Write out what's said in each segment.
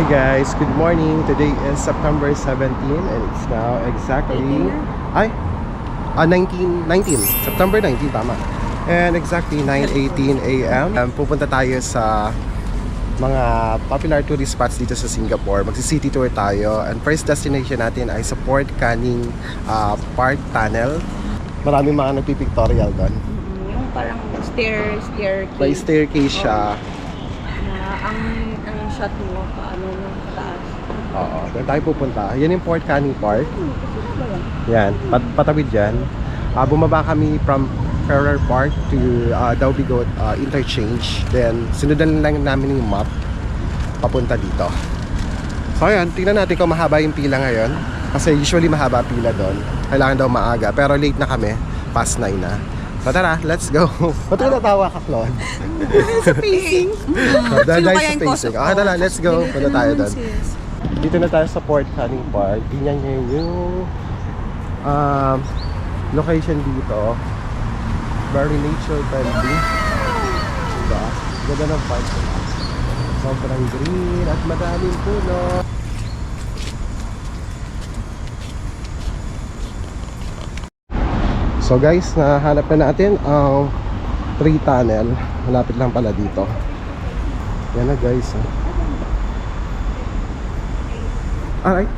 guys, good morning. Today is September 17 and it's now exactly 19, September 19 tama. And exactly 9:18 AM. Pupunta tayo sa mga popular tourist spots dito sa Singapore. Magsi-city tour tayo and first destination natin ay sa Port Canning Park Tunnel. Maraming mga nagpipictorial doon. Yung parang staircase. May staircase siya. Ang shot mo, paano nung taas. Oo, doon tayo pupunta. Yan yung Port Canning Park. Yan, patawid dyan. Bumaba kami from Ferrer Park to Dhoby Ghaut interchange. Then, sundan lang namin yung map papunta dito. So, ayan, tingnan natin kung mahaba yung pila ngayon. Kasi usually mahaba pila doon. Kailangan daw maaga. Pero late na kami. Past 9 na. So, tara, let's go. Ba't ka natawa ka, Claude? Sa pacing. Dahil sa pacing. Okay, tara, let's go. Punta tayo doon. Dito na tayo sa Port Canning Park. Tingnan nyo yung location dito. Very nature friendly. Diba? Ganda ng park nila. Sobrang green at madaming puno. So guys, nahanap na natin ang tree tunnel. Malapit lang pala dito. Yan na guys. Alright.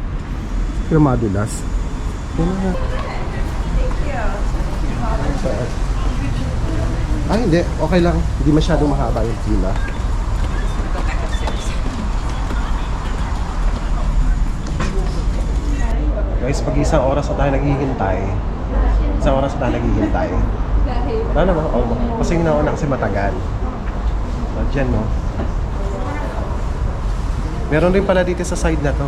Yung madulas. Yan na. Ay hindi, okay lang. Hindi masyadong mahaba yung pila. Guys, pag isang oras na tayo naghihintay, wala naman, kasi yung nauna kasi matagal. So, dyan no. Meron rin pala dito sa side na to.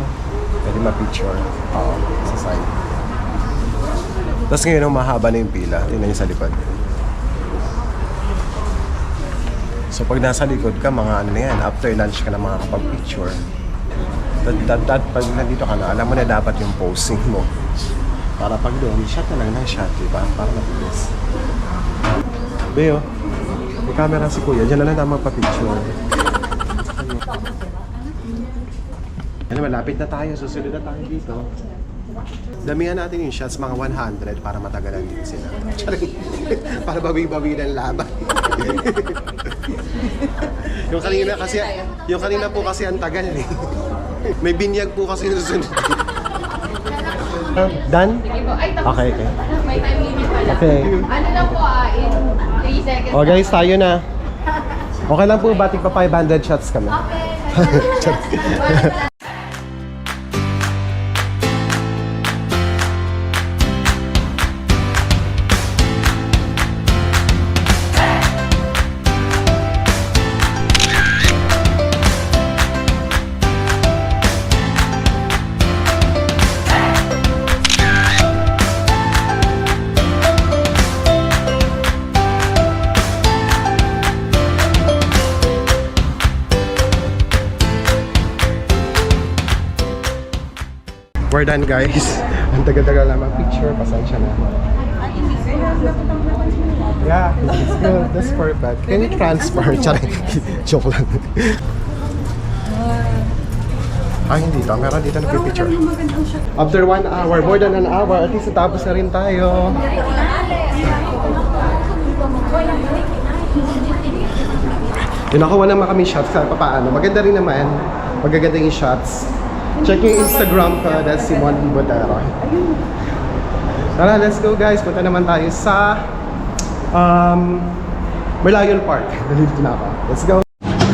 Pwede ma-picture. Oo, sa side. Tapos ngayon mahaba na yung pila. Tingnan nyo sa likod. So pag nasa likod ka, mga ano na yan, after lunch ka na makakapag-picture. Pag nandito ka na, alam mo na dapat yung posing mo. Para pag doon, shot na lang ng shot, diba? Para mabilis. Beo, may camera si Kuya. Diyan na lang tayo magpa-picture. Ano, malapit na tayo. Susunod na tayo dito. Damihan natin yung shots, mga 100 para matagalan din sila. Para bawi-bawi ng laban. yung kanina po kasi ang tagal eh. May binyag po kasi susunod. Done? Okay. May time limit pala. Okay. Ano lang po in 3 seconds. O guys, tayo na. Okay lang po, batik pa 500 shots kami. Okay. We're done guys. Ang tagal-tagal lang mag-picture. Pasensya na. Yeah, it's good. That's perfect. Can you transfer? Charing. Joke lang. Ay, hindi to. Meron dito nag-picture. After 1 hour, more than an hour, at least natapos na rin tayo. Nakuha naman kami shots sa papaano. Maganda rin naman. Magaganda yung shots. Check yung Instagram ko, that's Simon Botero. Tara, let's go guys. Punta naman tayo sa Merlion Park. Nalilito na ako. Let's go.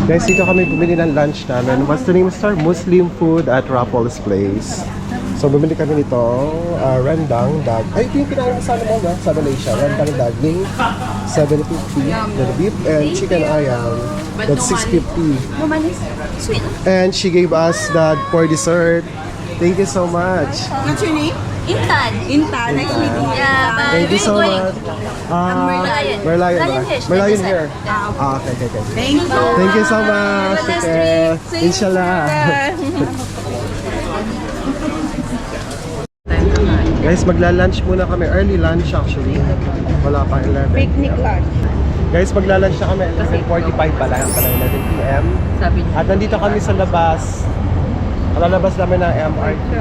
Guys, dito kami bumili ng lunch namin. What's the name, sir? Muslim food at Raffles Place. So, bumili kami nito. Rendang, dag. Ay, ito yung kinain sa ano mo, sa Malaysia. Rendang daging, 750. The beef and chicken ayam. That's 650. Sweet. And she gave us that for dessert. Thank you so much. What's your name? Intan. Intan. Nice meeting you. Yeah, Thank you so much. Merlion. Merlion Merlion here. Okay. Thank you. Thank you so much. Okay. Inshallah. Guys, magla-lunch muna kami. Early lunch actually. Wala pa 11. Picnic lunch. Guys, magla-lunch na kami 11:45 pa lang, 11 PM. Sabi niya. At nandito kami sa labas Lalabas namin ng MRT.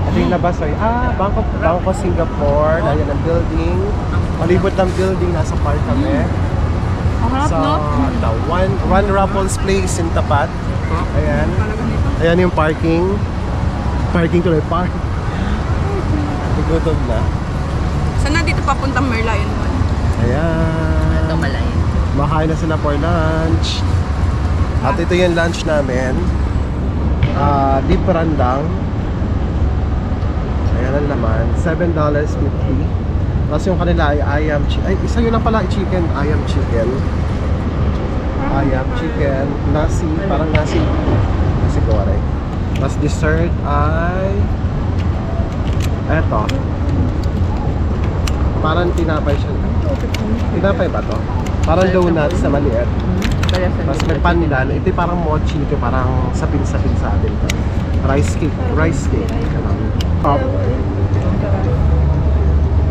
Ito yung labas ay, Bangko Singapore. Ayan ang building. Malibot ng building, nasa park kami. Ang harap, Sa no? the One Raffles Place in Tapat. Ayan. Ayan yung parking. Parking tuloy, park. Gutom na. Saan na dito papuntang Merlion Mall? Ayan. Ito malay. Makain na sila for lunch. At ito yung lunch namin. Beef rendang. Ayan ang laman. $7.50. Tapos yung kanila ay ayam chicken. Ay, isa yun lang pala, chicken. Ayam chicken. Ayam chicken. Nasi. Parang nasi. Nasi goreng. Tapos dessert ay eto. Parang tinapay siya. Tinapay ba to? Parang donuts na maliit. Tapos may pandan. Ito yung parang mochi. Ito parang sapin-sapin sa atin. Rice cake. Rice cake. Top.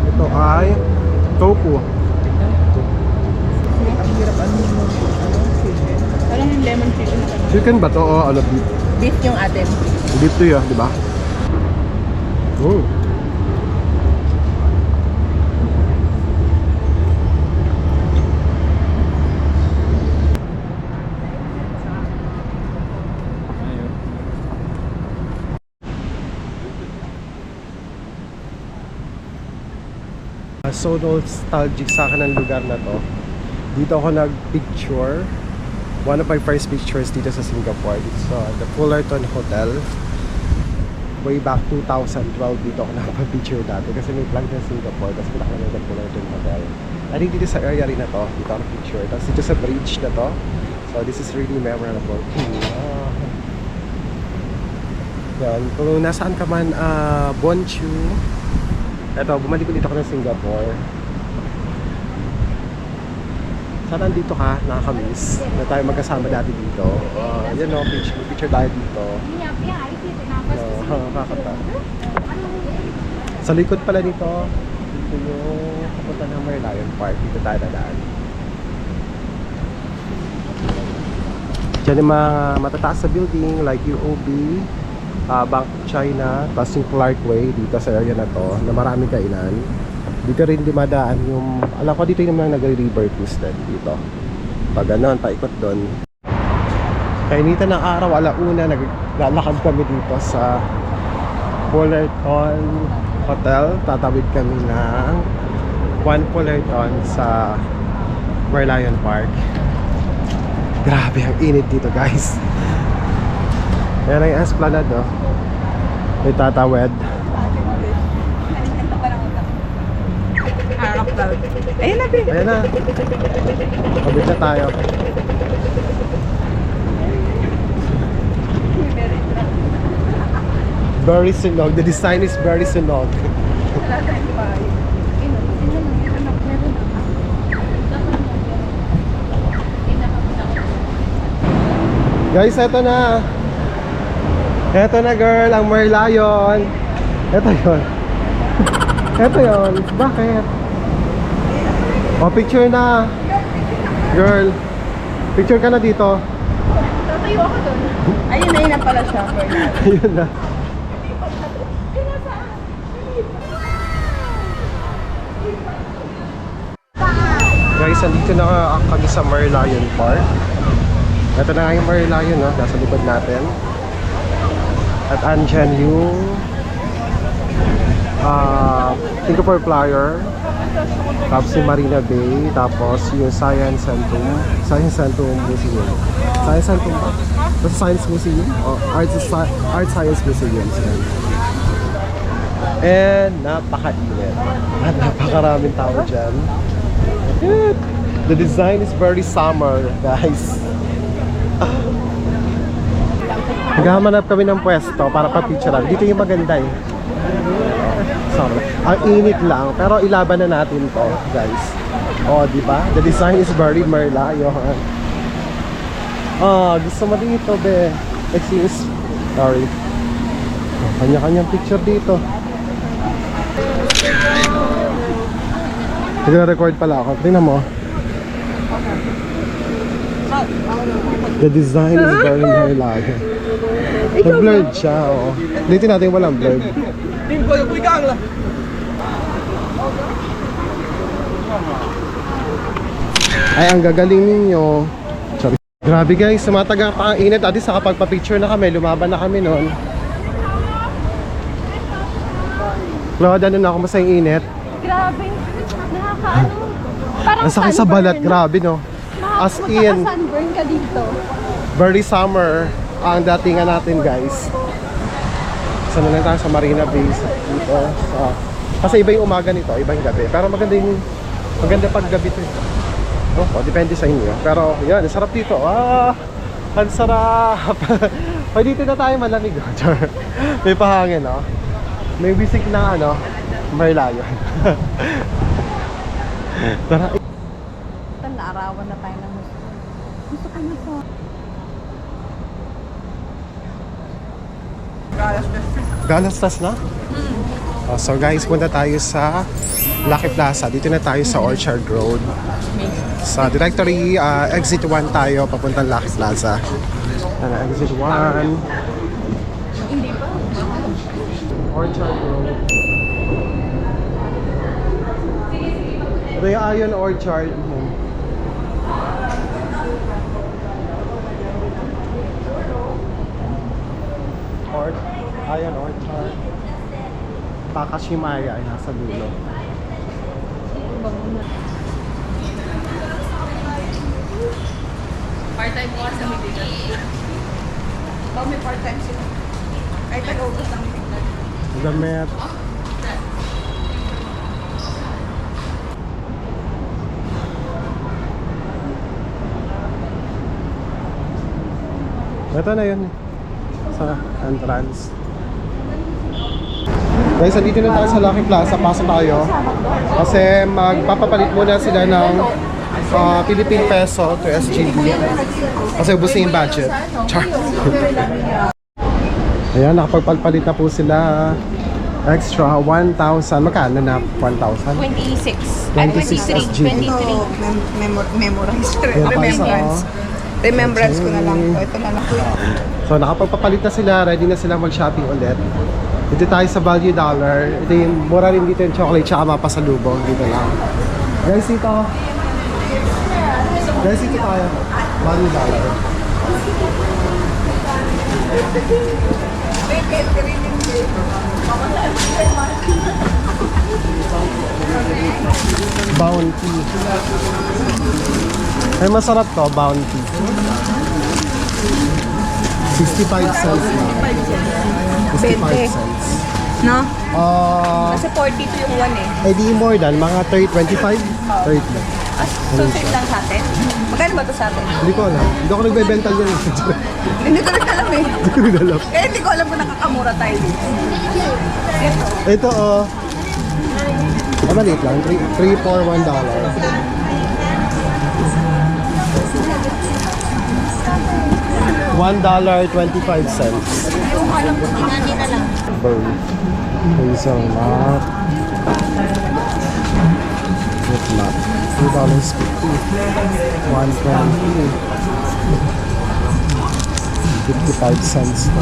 Ito ay tofu. Parang yung lemon chicken. Chicken ba to? O ano beef? Beef yung atin. Beef to yun, di ba? Oh. So nostalgic sa akin ang lugar na to. Dito ako nag-picture. One of my first pictures dito sa Singapore. Dito sa the Fullerton Hotel. Way back 2012 dito ako nakapag-picture dati kasi may vlog sa Singapore. Tapos pinaka ng the Fullerton Hotel. I think dito sa area rin na to. Dito ako picture. Tapos dito sa bridge na to. So this is really memorable. Yan. Kung nasaan ka man, Bonchu. Eto, bumalik ulit ako ng Singapore. Sana nandito ka, nakakamiss. Na tayo magkasama dati dito. Yan o, picture tayo dito. Kakata. Sa likod pala nito, dito yung kapunta ng Merlion Park. Dito tayo dadaan. Diyan yung mga matataas sa building like UOB, Bank of China, tapos yung Clark Way dito sa area na to na maraming kainan. Dito rin dumadaan yung, alam ko dito yung mga nag-river cruise dito. Pag ganon, paikot doon. Kainitan ng araw, alauna, naglalakad kami dito sa Fullerton Hotel. Tatawid kami ng One Fullerton sa Merlion Park. Grabe, ang init dito guys. Ayan ang Esplanade, oh. May tatawid. Harap daw. Ayun na, Bi. Ayan na. Kabit na tayo. Very sunog. The design is very sunog. Wala tayong bahay. Guys, eto na. Eto na girl, ang Merlion. Eto yun. Eto yun. Bakit? O, picture na. Girl, picture ka na dito. Tatayo ako doon. Ayun na, yun na pala siya. Ayun na. Guys, andito na kami sa Merlion Park. Ito na nga yung Merlion, no? Nasa likod natin. At andyan yung Singapore Flyer, tapos yung Marina Bay, tapos yung Science Centrum Museum. Science Centrum ba? The Science Museum? O Art Science Museum. And napaka-init. At napakaraming tao dyan. The design is very summer, guys. Naghahanap kami ng pwesto para pa-picture. Dito yung maganda eh. Sorry. Ang init lang, pero ilaban na natin to, guys. Oh, di ba? The design is very Merlion. Gusto mo dito, be. Excuse. Sorry. Kanya-kanyang picture dito. Nagre-record pala ako. Tingnan mo. So, The design is very Marilaga. Nag-blurred siya, oo. Dito natin walang blurred. Ay, ang gagaling ninyo. Sorry. Grabe guys, sumataga pa ang init. Adi sa kapagpa-picture na kami, lumaban na kami noon. Lord, ano na ako masayang init. Grabe. Nakakaano. Parang Ang sakit sa balat, grabe no. As in, sunburn ka dito. very summer ang datingan natin guys. Sana lang tayo sa Marina Bay dito. Kasi iba yung umaga nito, iba yung gabi. Pero maganda pag gabi to. Oh, depende sa inyo. Pero yan, ang sarap dito. Ang sarap. Pwede dito na tayo malamig. May pahangin, no? May bisik na Marlayo. Tara. Naarawan na tayo ng gusto ko na to. Galastas na? So guys, punta tayo sa Lucky Plaza. Dito na tayo sa Orchard Road. Sa Directory, exit 1 tayo, papuntang Lucky Plaza. Exit 1. Hindi pa. Orchard Road. Ito yung Ion Orchard. Ion Orchard. Takashimaya ay nasa dulo. Part-time ko sa Medigas. May part-time sila. Ay, tag-ubos ang tingnan. Damit. Ito na yun. Sa entrance. Guys, andito na tayo sa Lucky Plaza. Pasok tayo. Kasi magpapapalit muna sila ng Philippine peso to SGD. Kasi ubus na yung budget. Char. Ayan, nakapagpalit na po sila. Extra 1,000. Magkano na? 1,000? 26. 26 SGD. Memorize. Ayan, Remembrance. Remembrance ko na lang to. Ito na lang. So nakapagpapalit na sila, ready na silang mag-shopping ulit. Dito tayo sa Value Dollar. Ito yung mura rin dito yung chocolate tsaka mapasalubong. Dito lang. Guys, dito. Guys, dito tayo. Value Dollar. Bounty. Ay, masarap to, Bounty. 65 cents na. 65 cents. No? Kasi 42 yung one eh. Eh di more than, mga 30, 25? 30. So, same lang sa atin? Magkano ba ito sa atin? Hindi ko alam. Hindi ako nagbebenta yan. Hindi ko rin alam eh. Hindi ko rin alam. Kaya hindi ko alam kung nakakamura tayo dito. Ito maliit lang. 3 for $1. $1.25. Burn. Hazelnut. Nut. $2.50. $1.20. 55 cents to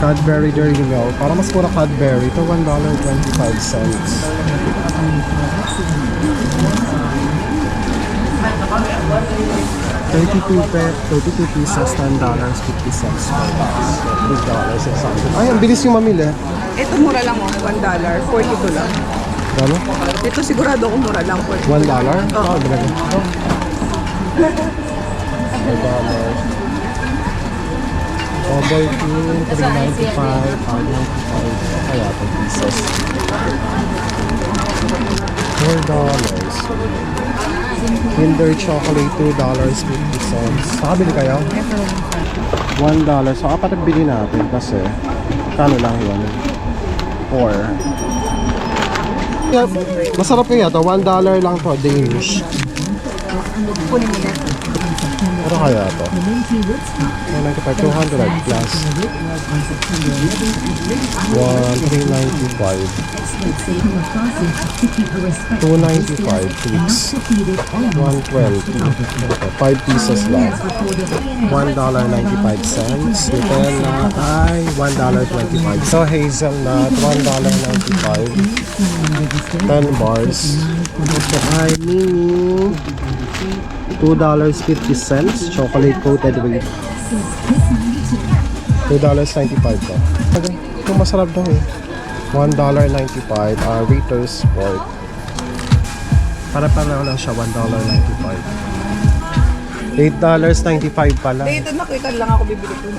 Cadbury Dairy Milk. Para mas mura Cadbury. Ito $1.25. 32 pieces, $10.50 per box. $3 or something. Ay, ang bilis yung mamili. Ito mura lang oh. $1. 42 lang. Ano? Ito sigurado ko mura lang. $1? Oo, talaga. $1. Ovaltine, $3.95. $5.95. Kaya ito pieces. $4. Kinder Chocolate, $2.50. Nakabili kayo? $1. So, apat ang bili natin kasi kano lang yun? 4. Yeah, masarap kaya to. $1 lang to, Danish. Kunin mo na. Ano kaya to? 195, 200 plus 1,395 295 fix 112 5 pieces lang $1.95 Nutella ay $1.25 so hazelnut $1.95 10 bars ito ay mini $2.50 chocolate coated with $2.95 to. Ito masarap daw eh. $1.95 Ritter's pork. Para lang siya $1.95. $8.95 pala. Dito nakita lang ako bibili ko.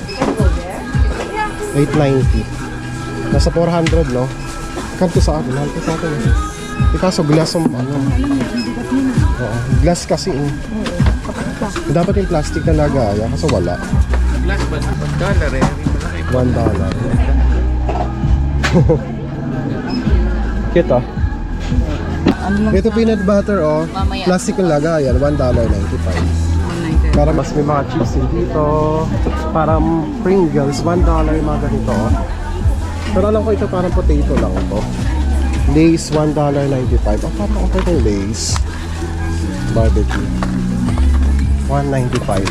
$8.90. Nasa 400 no? Kanto sa akin, halto sa akin. Di kaso glass ang ano. Oo, glass kasi eh. Dapat yung plastic na lagaya kasi wala. Glass ba? $1 eh. $1. Cute ah. Ito peanut butter oh. Plastic yung lagayan, $1.95. Para mas may mga chips din dito. Parang Pringles, $1 yung mga ganito oh. Pero alam ko ito parang potato lang ito. Lay's $1.95. Oh, parang okay itong Lay's. Barbecue. $1.95.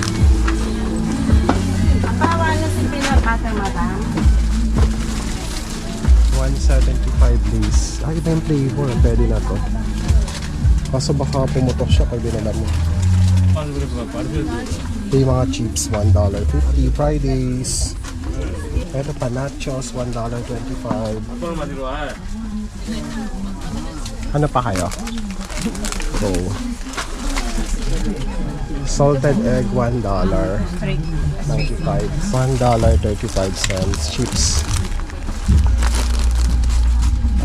$1.75 Lay's. Ay, iba yung flavor. Pwede na to. Kaso baka pumutok siya pag dinala mo. Ito yung mga chips, $1.50. Fridays. Ito pa nachos, $1.25. Ano pa kayo? So, salted egg, $1.95. $1.35 chips.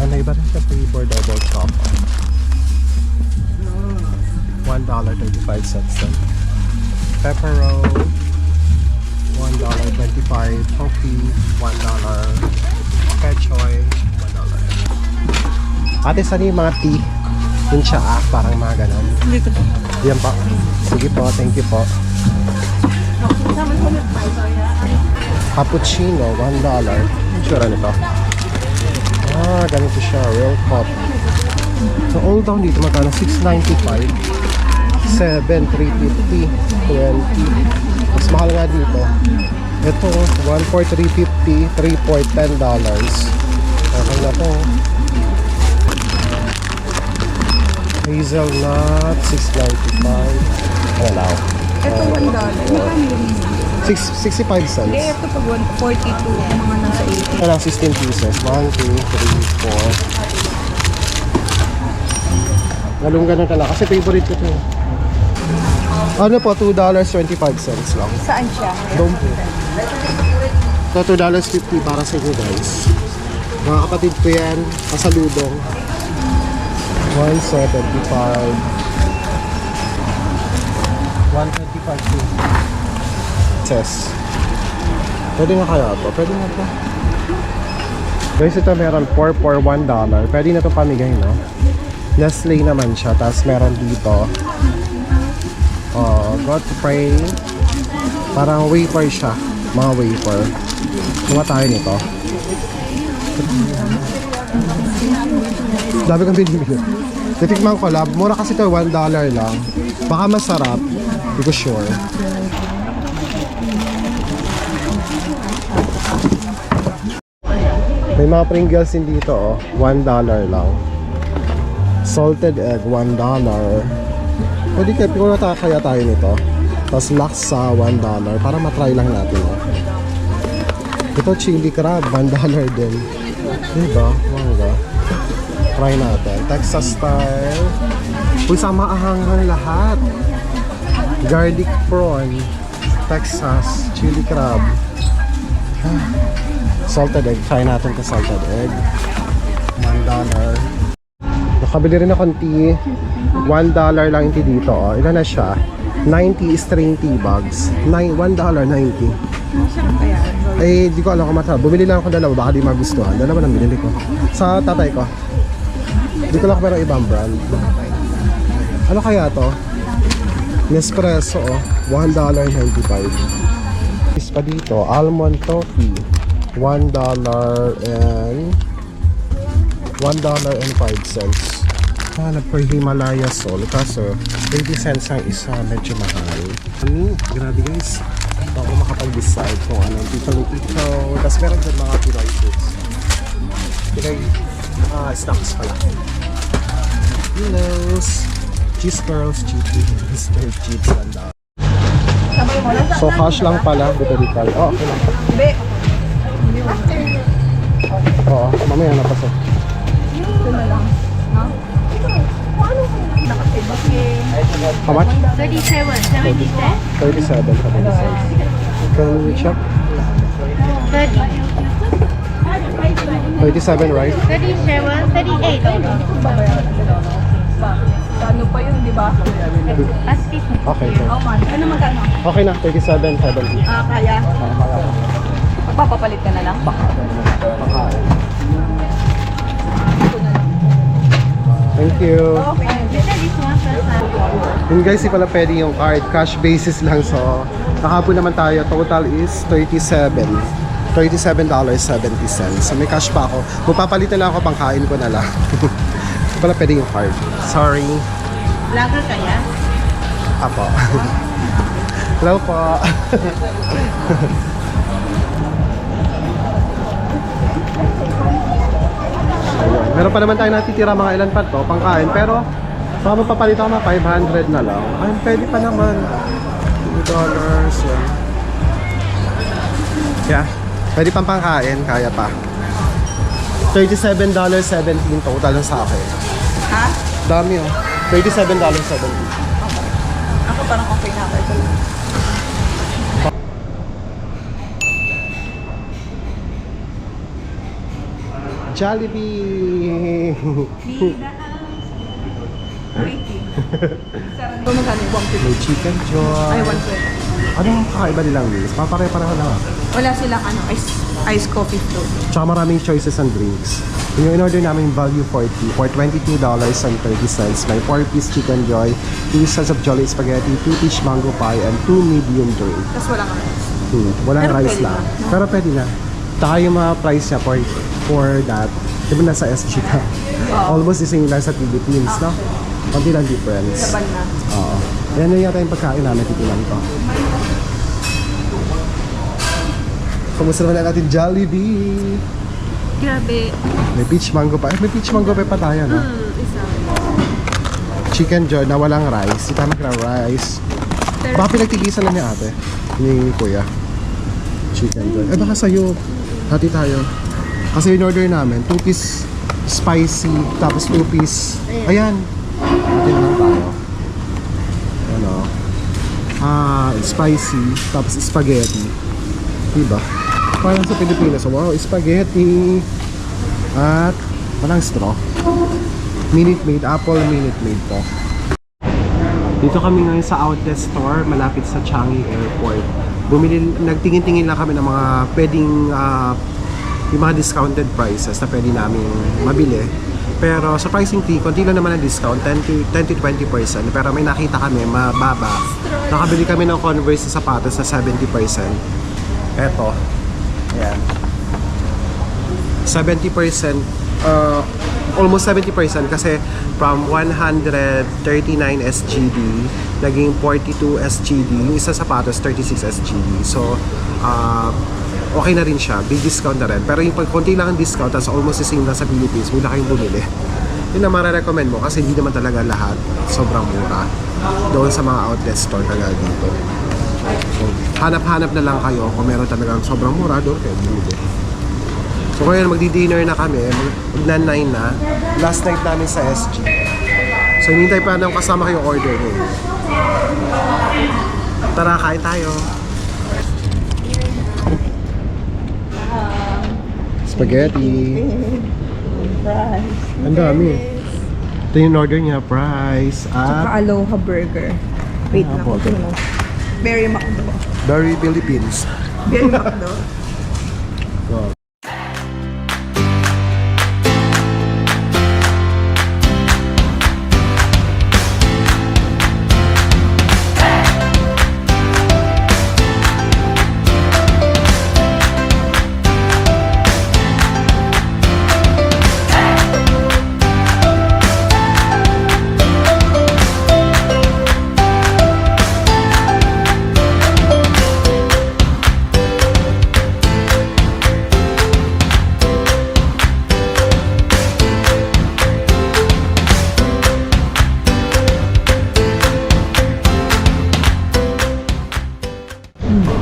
Ano iba rin siya flavor double chocolate. $1.35 din. Pepper roll, $1.25. Coffee, $1. Pechoy, $1. Ate, saan yung mga tea? Yung siya parang mga ganon. Dito po. Yan po. Sige po, thank you po. Cappuccino, $1. Sure nito. Ah, ganito siya. Real cup. So, all down dito, magkano? $6.95. 7, 350, 20. Mas mahal nga dito. Ito, 1 for 350, 3 for $10. Okay na to. Hazelnut, $6.95. Ano lang? Ito $1. Magkano yun? 65 cents. Eh, ito pag 142, mga nasa 80. Ano lang, 16 pieces. 1, 2, 3, 4. Galong ganun talaga. Kasi favorite ko ito. Ano po, $2.25 lang. Saan siya? Doon po. Ito, $2.50 para sa inyo guys. Mga kapatid ko yan, pasaludong. 175. 125 po. Says. Pwede nga kaya ito? Pwede nga ito. Guys, ito meron 4 for $1. Pwede na ito pamigay, no? Nestle naman siya. Tapos meron dito Godfrey. Parang wafer siya. Mga wafer. Kuha tayo nito. Dami kang binibili. Titikman ko lang. Mura kasi ito, $1 lang. Baka masarap. Hindi ko sure. May mga Pringles din dito oh. $1 lang. Salted egg, $1. Pwede kaya tayo nito. Tapos laksa, $1. Para matry lang natin oh. Ito chili crab, $1 din. Diba? Mangga. Try natin. Texas style. Uy, sama ahanghang lahat. Garlic prawn. Texas. Chili crab. Salted egg. Try natin ito salted egg. $1. Nakabili rin ako ng tea. $1 lang yung tea dito. Oh. Ilan na siya? 90 string tea bags. $1.90. Masarap kaya. Eh, di ko alam kung masarap. Bumili lang ako dalawa, baka di magustuhan. Dalawa lang binili ko. Sa tatay ko. Di ko lang kung merong ibang brand. Ano kaya to? Nespresso, oh. $1.95. Is pa dito, almond toffee. $1.05. Hanap ko yung Himalaya Sol. Kaso, 80 cents ang isa. Medyo mahal. Grabe guys. Ito ako makapag-decide kung anong tito. Tapos meron dyan mga Pinoy foods. Pinoy snacks pala. Pillows. Cheese curls, cheese sandal. So cash lang pala. Dito. Oh, okay lang. Hindi. Oo, mamaya na pa sa. Ito na lang. Ha? How much? 37, 70 cents. 37. Can we check? 30. 37, right? 37, 38. Ano pa yun, di ba? As 50. Okay, okay. Oh man. Ano magkano? Okay na, 37, 70. Kaya. Magpapapalit ka na lang? Pakain. Thank you. Okay. This one, sir. Yun guys, di pala pwede yung card. Cash basis lang. So, nakapon naman tayo. Total is $37.70. So, may cash pa ako. Magpapalitan lang ako, pangkain ko na lang. Di pala pwede yung card. Sorry. Lager kaya? Apo. Hello po. Ayun. Meron pa naman tayo natitira mga ilan pa to, pangkain. Pero, baka mapapalit ako mga 500 na lang. Ay, pwede pa naman. $2. Yan. Yeah. Pwede pang pangkain, kaya pa. $37.17 total lang sa akin. Ha? Dami oh. $37.70. Ako parang okay na ako. Ito lang. Jollibee! Ito magkano? 150. May chicken joy. Ay, 120. Ano ang kakaiba nilang meals? Papare-pareho lang ah. Wala silang ice coffee float. Tsaka maraming choices and drinks. Yung in-order namin value 40 for $22.30. May 4-piece chicken joy, 2 sets of jolly spaghetti, 2 peach mango pie, and 2 medium drink. Tapos wala kang rice. Walang Pero rice pwede lang. na, no? Pero pwede na. Tsaka yung mga price niya for that, di ba nasa SG ka? Almost the same lang sa Philippines, no? Konti lang difference. Laban na. Oo. Yan na yata yung pagkain namin, titilan ko. Kumusta naman natin Jollibee? Grabe. May peach mango pa. May peach mango pa tayo, no? Isa. Chicken joy na walang rice. Ita rice. Baka pinagtigisan lang niya ate. Ni kuya. Chicken joy. Eh baka sa'yo. Hati tayo. Kasi in-order namin, 2-piece spicy, tapos 2-piece. Ayan. Hati lang tayo. Ano? Spicy, tapos spaghetti. Diba? Parang sa Pilipinas, wow, spaghetti. At walang straw. Minute Maid, apple Minute Maid po. Dito kami ngayon sa outlet store malapit sa Changi Airport. Nagtingin-tingin lang kami ng mga pwedeng yung mga discounted prices na pwede namin mabili. Pero sa pricing fee, konti lang naman ang discount, 10 to 20%. Pero may nakita kami, mababa. Nakabili kami ng Converse sa sapatos sa 70%. Eto. Ayan. 70%, almost 70% kasi from 139 SGD naging 42 SGD, yung isa sapatos 36 SGD. So okay na rin siya, big discount na rin. Pero yung konti lang ang discount, tas almost the same lang sa Philippines, mula kayong bumili. Yun na mara-recommend mo kasi hindi naman talaga lahat sobrang mura doon sa mga outlet store talaga dito. So, hanap-hanap na lang kayo kung meron talagang sobrang mura doon kayo bumili. So ngayon magdi-dinner na kami, mag-9 na. Last night namin sa SG. So hinihintay pa nang kasama kayo order ngayon. Tara, kain tayo. Spaghetti. Fries. Ang dami. Ito yung order niya, fries at Aloha burger. Wait lang. po, ito. Berry McDo. Very Philippines. Berry McDo. Wow.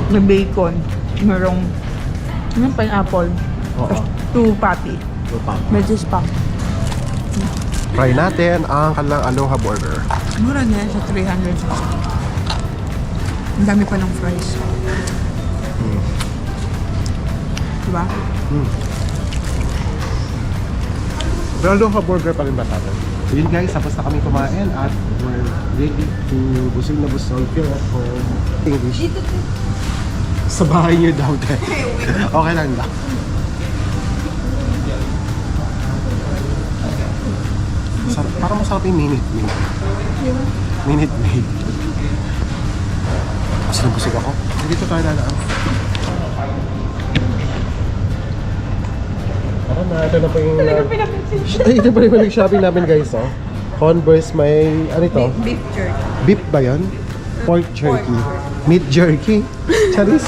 May bacon. Merong, pineapple. Oo. 2 patty. Lupang. May cheese pa. Try natin ang kanilang Aloha Burger. Mura na yan sa 300. Ang dami pa ng fries. Diba? Pero Aloha Burger pa rin ba natin? Yun guys, tapos na kami kumain at we're ready to busog na busog feel at home. English. Sa bahay niyo daw din. Okay lang daw. Parang masarap yung Minute Maid. Minute Maid. Kasi nabusog ako. Dito tayo dadaan. Ako na, ito na po yung... Ay, ito pa rin yung nag-shopping namin guys, oh. Converse may, ano ito? Beef jerky. Beef ba yun? Pork jerky. Meat jerky. Charis?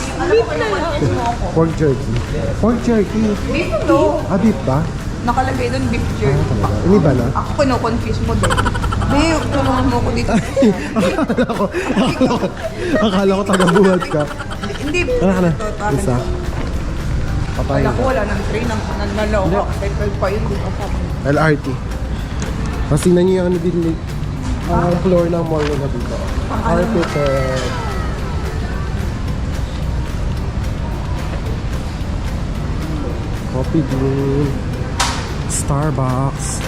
Pork jerky. Pork jerky. Beef to. Ah, beef ba? Nakalagay doon beef jerky. Ini ba na? Ako kino-confuse mo doon. Babe, tulungan mo ko dito. Akala ko taga-buhat ka. Hindi. Ano ka na? Ito, parang- Isa. Papaya. Wala ko, wala ng train. Nanlalaw ako. Kaya 12 pa yun. Di ba sabi? LRT. Tapos tingnan niyo yung ano din, ang floor ng mall na dito. Carpeted. Coffee Bean. Starbucks.